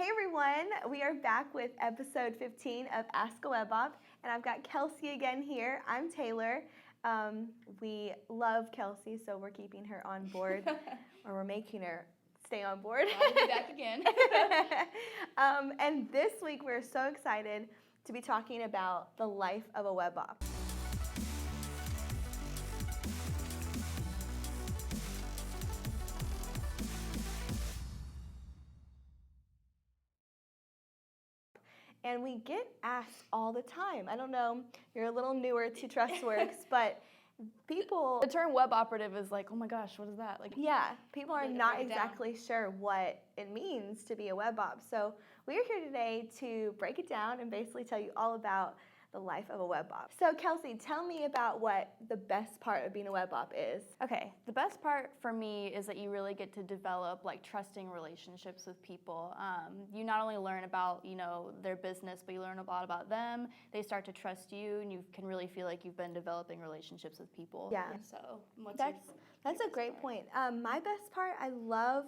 Hey everyone, we are back with episode 15 of Ask a WebOp, and I've got Kelsey again here. I'm Taylor. We love Kelsey, so we're keeping her on board, or we're making her stay on board. I'll be back again. And this week we're so excited to be talking about the life of a WebOp. And we get asked all the time. I don't know, you're a little newer to TrustWorks, but people... The term Web Operative is like, oh my gosh, what is that? Like, yeah, people are not exactly sure what it means to be a web op. So we are here today to break it down and basically tell you all about the life of a web op. So Kelsey, tell me about what the best part of being a web op is. okay, the best part for me is that you really get to develop like trusting relationships with people. You not only learn about, their business, but you learn a lot about them. They start to trust you, and you can really feel like you've been developing relationships with people. Yeah. So That's a great point. My best part, I love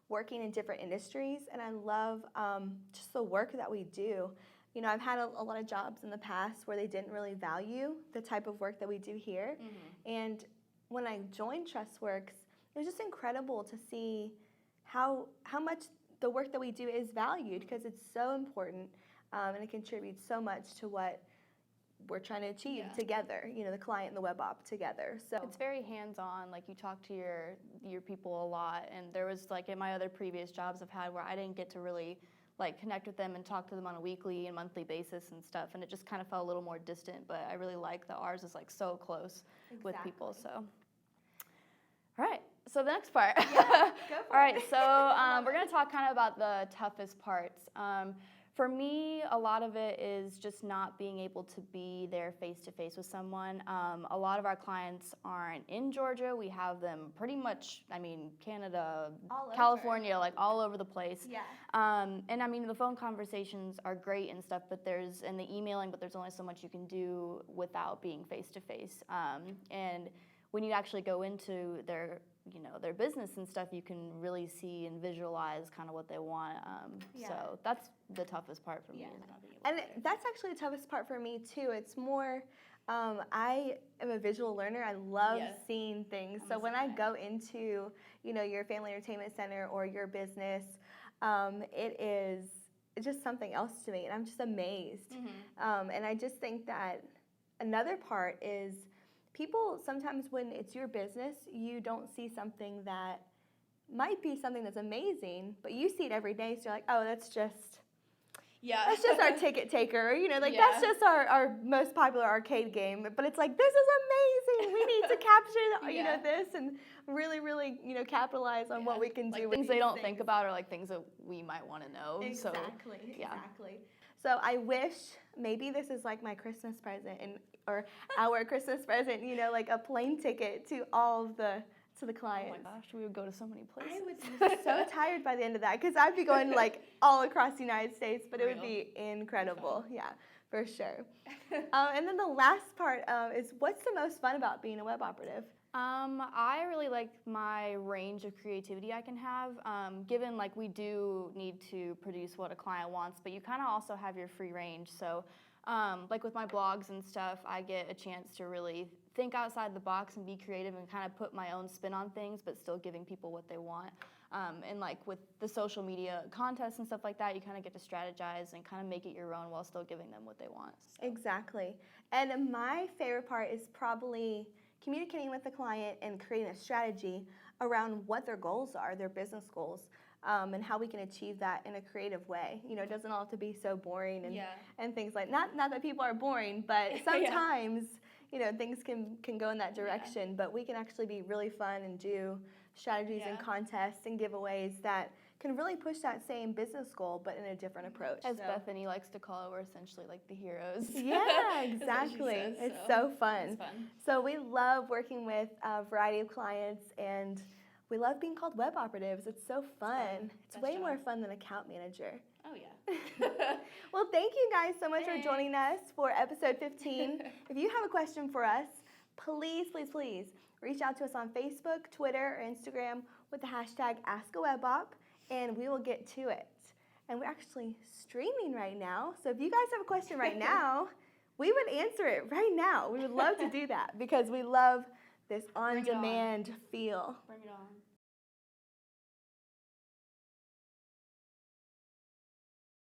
working in different industries, and I love just the work that we do. I've had a lot of jobs in the past where they didn't really value the type of work that we do here. Mm-hmm. And when I joined TrustWorks, it was just incredible to see how much the work that we do is valued, because it's so important and it contributes so much to what we're trying to achieve together, the client and the web op together. So it's very hands-on. Like, you talk to your people a lot, and there was like in my other previous jobs I've had where I didn't get to really like connect with them and talk to them on a weekly and monthly basis and stuff, and it just kind of felt a little more distant. But I really like that ours is like so close with people. So all right, so the next part. Yeah, go for all right, so we're going to talk kind of about the toughest parts. For me, a lot of it is just not being able to be there face-to-face with someone. A lot of our clients aren't in Georgia. We have them pretty much, Canada, California, like all over the place. Yeah. And the phone conversations are great and stuff, and the emailing, but there's only so much you can do without being face-to-face. And when you actually go into their business and stuff, you can really see and visualize kind of what they want. So that's the toughest part for me. Yeah. Is not being able And to that's actually the toughest part for me too. It's more, I am a visual learner. I love seeing things. So when I go into, your family entertainment center or your business, it's just something else to me, and I'm just amazed. Mm-hmm. And I just think that another part is, people sometimes, when it's your business, you don't see something that might be something that's amazing, but you see it every day, so you're like, oh, that's just our ticket taker, that's just our most popular arcade game. But it's like, this is amazing. We need to capture, this, and really, really, capitalize on what we can do. With things they don't think about, or like things that we might want to know. Exactly. So, yeah. Exactly. So I wish maybe this is like my Christmas present, or our Christmas present, like a plane ticket to all of the clients. Oh my gosh, we would go to so many places. I would be so tired by the end of that, because I'd be going like all across the United States, but it would be incredible. Yeah, for sure. And then the last part is, what's the most fun about being a web operative? I really like my range of creativity I can have, given like we do need to produce what a client wants, but you kind of also have your free range. So like with my blogs and stuff, I get a chance to really think outside the box and be creative and kind of put my own spin on things, but still giving people what they want. And like with the social media contests and stuff like that, you kind of get to strategize and kind of make it your own while still giving them what they want. So. Exactly. And my favorite part is probably communicating with the client and creating a strategy around what their goals are, their business goals, and how we can achieve that in a creative way. It doesn't all have to be so boring and things like, not that people are boring, but sometimes things can go in that direction. But we can actually be really fun and do strategies and contests and giveaways that can really push that same business goal, but in a different approach. As Bethany likes to call it, we're essentially like the heroes. Yeah, exactly. It's so fun. It's fun. So we love working with a variety of clients, and we love being called web operatives. It's so fun. It's way more fun than account manager. Oh, yeah. Well, thank you guys so much for joining us for episode 15. If you have a question for us, please reach out to us on Facebook, Twitter, or Instagram with the hashtag AskAWebOp, and we will get to it. And we're actually streaming right now. So if you guys have a question right now, we would answer it right now. We would love to do that because we love this on-demand feel. Bring it on.